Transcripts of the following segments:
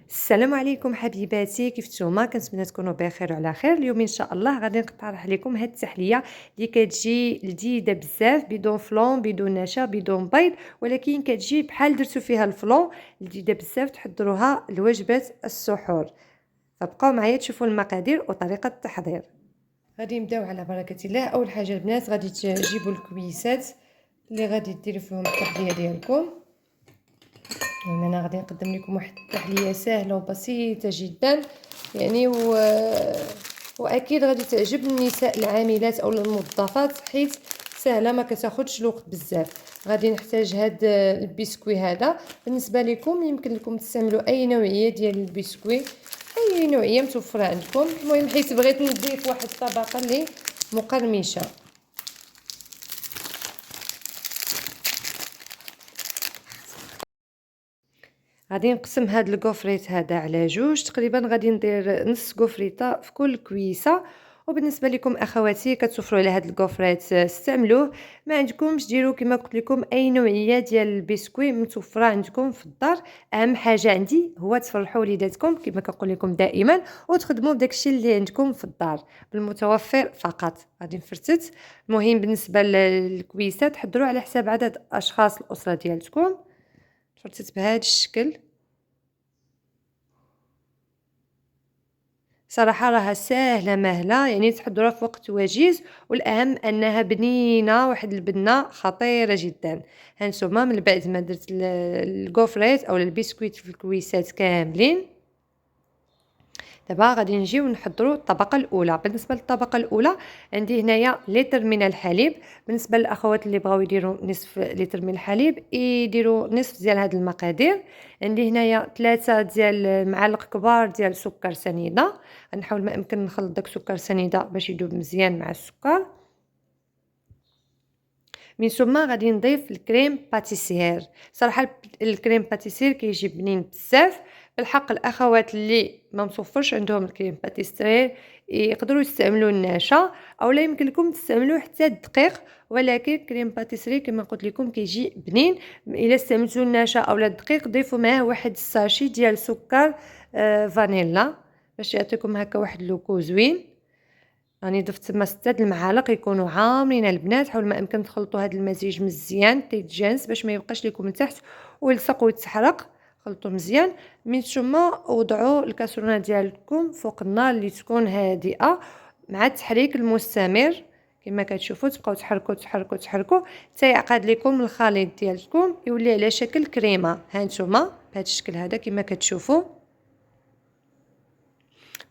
السلام عليكم حبيباتي، كيف نتوما؟ كنتمنى تكونوا بخير وعلى خير. اليوم ان شاء الله غادي نقترح لكم هاد التحليه اللي كتجي لذيذه بزاف، بدون فلون بدون نشا بدون بيض، ولكن كتجي بحال درتو فيها الفلون، لذيذه بزاف. تحضروها لوجبه السحور. فبقاو معايا تشوفوا المقادير وطريقه التحضير. غادي نبداو على بركه الله. اول حاجه البنات غادي تجيبوا الكويسات اللي غادي ديروا فيهم التحليه ديالكم. انا غادي نقدم لكم واحد التحليه سهله وبسيطه جدا يعني واكيد غادي تعجب النساء العاملات او الموظفات، حيت سهله ما كتاخذش الوقت بزاف. غادي نحتاج هاد البسكوي هذا. بالنسبه لكم يمكن لكم تستعملوا اي نوعيه ديال البسكوي، اي نوعيه متوفره عندكم. المهم حيت بغيت نضيف واحد الطبقه اللي مقرمشه. غادي نقسم هاد الكوفريت هذا على جوج، تقريبا غادي ندير نص كوفريطه في كل كويسه. وبالنسبه لكم اخواتي كتوفروا على هاد الكوفريت استعملوه، ما عندكمش ديروا كما قلت لكم اي نوعيه ديال البسكوي متوفره عندكم في الدار. اهم حاجه عندي هو تفرحوا وليداتكم كما كنقول لكم دائما، وتخدموا بداكشي اللي عندكم في الدار بالمتوفر فقط. غادي نفرتت. المهم بالنسبه للكويسات حضروا على حساب عدد اشخاص الاسره ديالكم. فرتت بهذا الشكل. صراحة راها ساهلة ماهلة، يعني تحضروها في وقت وجيز، والأهم أنها بنينة، واحد البنة خطيرة جدا. هانتوما من بعد ما درت الكوفريت أو البسكويت في الكويسات كاملين، دابا غادي نجيو نحضروا الطبقه الاولى. بالنسبه للطبقه الاولى عندي هنايا لتر من الحليب. بالنسبه للاخوات اللي بغاو يديروا نصف لتر من الحليب يديروا نصف ديال هاد المقادير. عندي هنايا 3 ديال المعالق كبار ديال سكر سنيده. غنحاول ما امكن نخلط داك السكر سنيده باش يذوب مزيان مع السكر. من ثم غادي نضيف الكريم باتيسير. صراحه الكريم باتيسير كيجي بنين بزاف. بالحق الاخوات اللي ما مصوفرش عندهم الكريم باتيسير يقدروا يستعملوا النشا، او لا يمكن لكم تستعملوا حتى الدقيق، ولكن كريم باتيسير كما قلت لكم كيجي بنين. الا استعملتوا النشا او الدقيق ضيفوا معاه واحد الساشي ديال سكر فانيلا باش يعطيكم هكا واحد لوكو زوين. راني ضفت تما 6 المعالق يكونوا عامرين البنات. حاول ما امكن تخلطوا هذا المزيج مزيان تيتجانس باش ما يبقاش لكم من تحت ويلصق ويتحرق. خلطوا مزيان. من ثم وضعوا الكاسرونه ديالكم فوق النار اللي تكون هادئه مع التحريك المستمر. كما كتشوفوا تبقاو تحركوا تحركوا تحركوا حتى يعقد لكم الخليط ديالكم يولي على شكل كريمه. ها نتوما بهذا الشكل هذا كما كتشوفوا.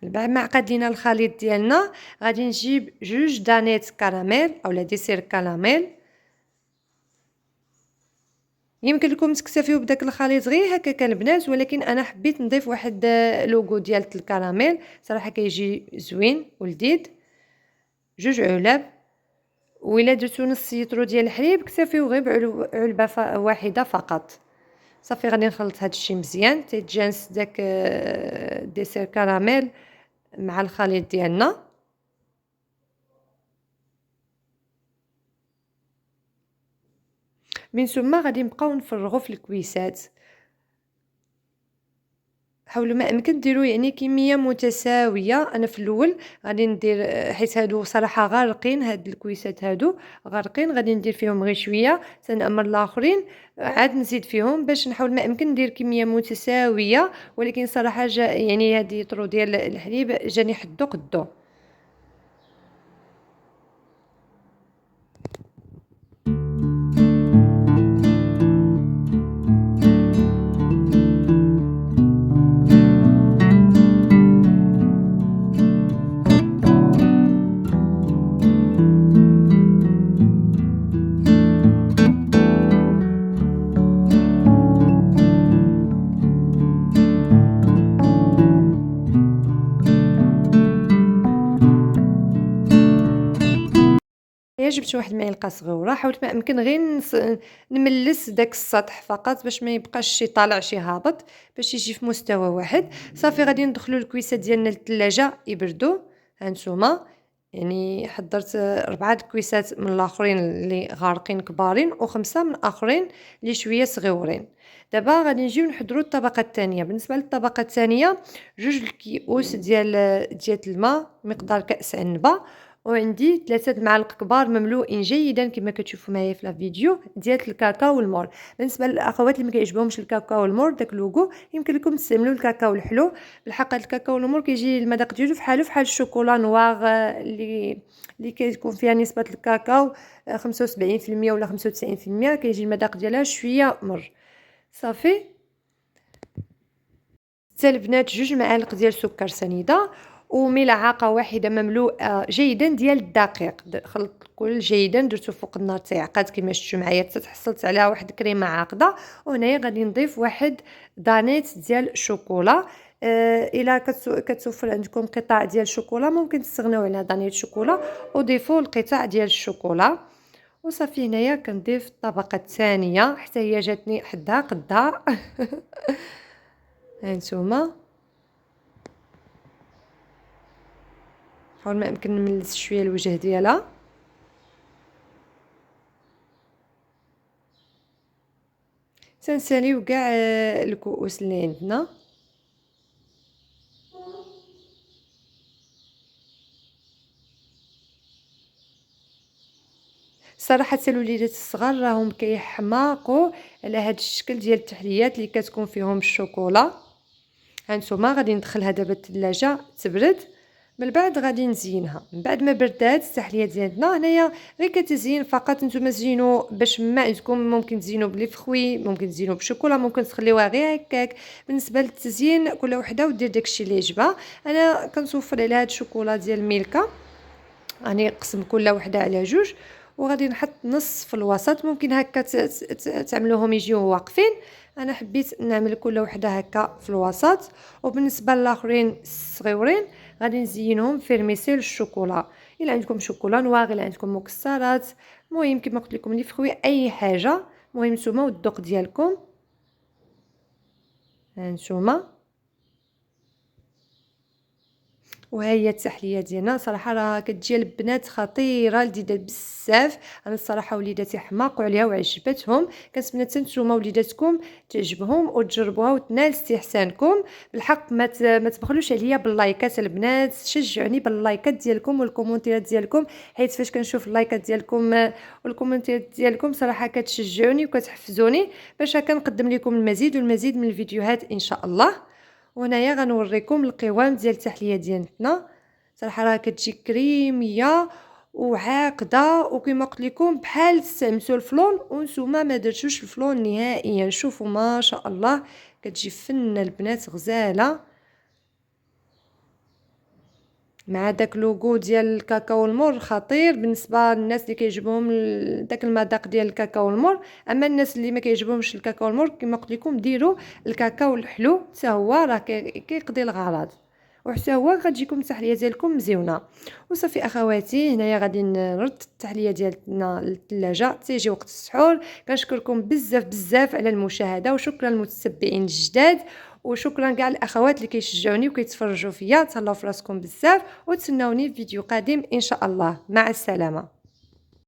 بعد ما عقد لينا الخليط ديالنا غادي نجيب جوج دانيت كراميل اولا ديسير كراميل. يمكن لكم تكتفيو بداك الخليط غير هكاك البنات، ولكن انا حبيت نضيف واحد لوغو ديال الكراميل. صراحه كيجي زوين ولذيذ. جوج علب. وإلا درتو نص لتر ديال الحليب كتفيو غير بعلبه واحده فقط. صافي غادي نخلط هذا الشيء مزيان تيتجانس داك ديسير كراميل مع الخليط ديالنا. من ثم غادي نبقاو نفرغوا في الكويسات. حاولوا ما امكن ديروا يعني كميه متساويه. انا في الاول غادي ندير حيت هادو صراحه غارقين، هاد الكويسات هادو غارقين، غادي ندير فيهم غير شويه تنأمر الاخرين عاد نزيد فيهم باش نحاول ما امكن ندير كميه متساويه. ولكن صراحه جا يعني هاد يطرو ديال الحليب جاني حدو قدو. جبت واحد المعلقه صغيره، حاولت ما امكن غير نملس داك السطح فقط باش ما يبقاش شي طالع شي هابط، باش يجي في مستوى واحد. صافي غادي ندخلوا الكويسات ديالنا للثلاجه يبردوا. ها نتوما يعني حضرت 4 الكويسات من الاخرين اللي غارقين كبارين و5 من اخرين اللي شويه صغيورين. دابا غادي نجيو نحضروا الطبقه الثانيه. بالنسبه للطبقه الثانيه، 2 الكيوس ديال الماء مقدار كأس عنبه، وعندي 3 معالق كبار مملوئين جيدا كما كتشوفوا معايا في الفيديو ديال الكاكاو والمور. بالنسبه للاخوات اللي ما كيعجبهمش الكاكاو والمور داك لوغو، يمكن لكم تستعملوا الكاكاو الحلو. بالحق الكاكاو والمور كيجي المذاق ديالو فحال الشوكولا نوار، اللي كتكون فيها نسبه الكاكاو 75% ولا 95%، كيجي المذاق ديالها شويه مر. صافي، حتى البنات 2 معالق ديال سكر سنيده، وملعقه واحده مملوءه جيدا ديال الدقيق. خلط الكل جيدا، درتو فوق النار تيعقد كما شفتوا معايا حتى تحصلت على واحد الكريمه عاقده. وهنايا غادي نضيف واحد دانيت ديال الشوكولا. الا كتوفر عندكم قطع ديال الشوكولا ممكن تستغناو على دانيت الشوكولا وضيفوا القطع ديال الشوكولا. وصافي، هنايا كنضيف الطبقه الثانيه حتى هي جاتني حدها قدها. هانتوما، حاول ما يمكن نملس شويه الوجه ديالها. تنساليو كاع الكؤوس اللي عندنا. صراحه حتى الوليدات الصغار راهم كيحماقوا على هذا الشكل ديال التحليات اللي كتكون فيهم الشوكولا. هانتوما غادي ندخلها دابا الثلاجه تبرد، من بعد غادي نزينها. من بعد ما بردات التحليه ديالنا، هنايا غير كتزيين فقط. نتوما زينوا باش ما عندكم، ممكن تزينوا بلي فخوي، ممكن تزينوا بشوكولا، ممكن تخليوها غير هكاك. بالنسبه للتزيين كل وحده ودير داكشي اللي يعجبها. انا كنتوفر على هاد الشوكولا ديال ميلكا، راني نقسم كل وحده على 2، وغادي نحط نص في الوسط. ممكن هكا تعملوهم يجيو واقفين، انا حبيت نعمل كل وحده هكا في الوسط. وبالنسبه للاخرين الصغيورين غادي نزينهم فيرميسيل الشوكولا. الا عندكم شوكولا نواغ، الا عندكم مكسرات، المهم كما قلت لكم لي فخوي اي حاجه، المهم نتوما والذوق ديالكم. هانتوما، وها هي التحليه ديالنا. صراحه راه كتجي البنات خطيره لذيذه بزاف. انا الصراحه وليداتي حماقوا عليها وعجبتهم. كنتمنى حتى نتوما وليداتكم تعجبهم وتجربوها وتنال استحسانكم. بالحق ما تبخلوش عليا باللايكات البنات، شجعوني باللايكات ديالكم والكومونتيرات ديالكم، حيت فاش كنشوف اللايكات ديالكم والكومونتيرات ديالكم صراحه كتشجعوني وكتحفزوني باش كنقدم لكم المزيد والمزيد من الفيديوهات ان شاء الله. وهنايا غنوريكم القوام ديال التحليه ديالنا. صراحه راه كتجي كريميه وعاقده، وكما قلت لكم بحال استعملتوا الفلون وانتوما ما درتوش الفلون نهائيا. شوفوا ما شاء الله كتجي فنه البنات، غزاله مع داك لوغو ديال الكاكاو المر. خطير بالنسبه للناس اللي كيعجبهم داك المذاق ديال الكاكاو المر. اما الناس اللي ما كيعجبهمش الكاكاو المر كما قلت لكم ديروا الكاكاو الحلو، حتى هو راه كيقضي الغرض، وحتى هو غتجيكم التحليه ديالكم مزيونه. وصافي اخواتي، هنايا غادي نرد التحليه ديالنا للثلاجه تيجي وقت السحور. كنشكركم بزاف بزاف على المشاهده، وشكرا للمتتبعين الجداد، وشكرا كاع الاخوات اللي كيشجعوني وكيتفرجوا فيا. تهلاو في راسكم بزاف، وتسناوني في فيديو قادم ان شاء الله. مع السلامه.